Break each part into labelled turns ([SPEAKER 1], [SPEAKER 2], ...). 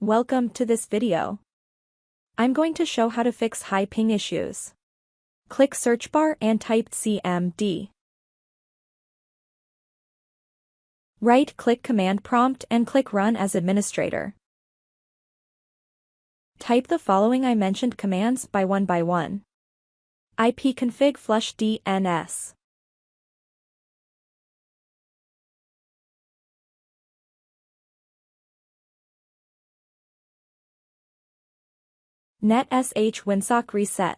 [SPEAKER 1] Welcome to this video. I'm going to show how to fix high ping issues. Click search bar and type CMD. Right-click command prompt and click Run as administrator. Type the following I mentioned commands by one. ipconfig flush DNS. net sh winsock reset.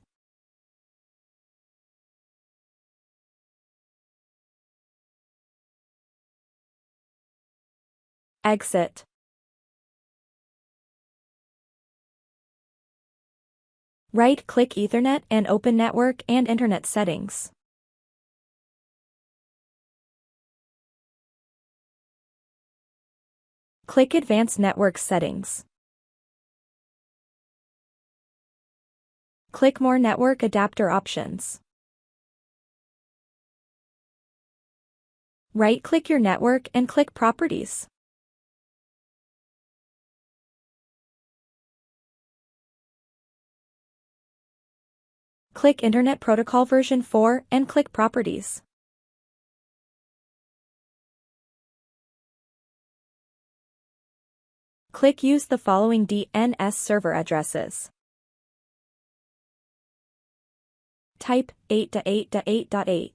[SPEAKER 1] Exit. Right-click Ethernet and open Network and Internet settings. Click Advanced Network Settings. Click More Network Adapter Options. Right-click your network and click Properties. Click Internet Protocol version 4 and click Properties. Click Use the following DNS server addresses. Type 8.8.8.8.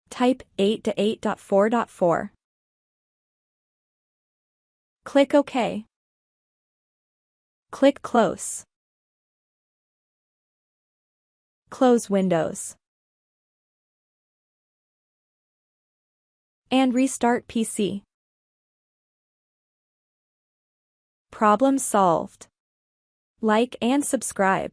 [SPEAKER 1] Type 8.8.4.4. Click OK. Click Close. Close Windows. And restart PC. Problem solved. Like and subscribe.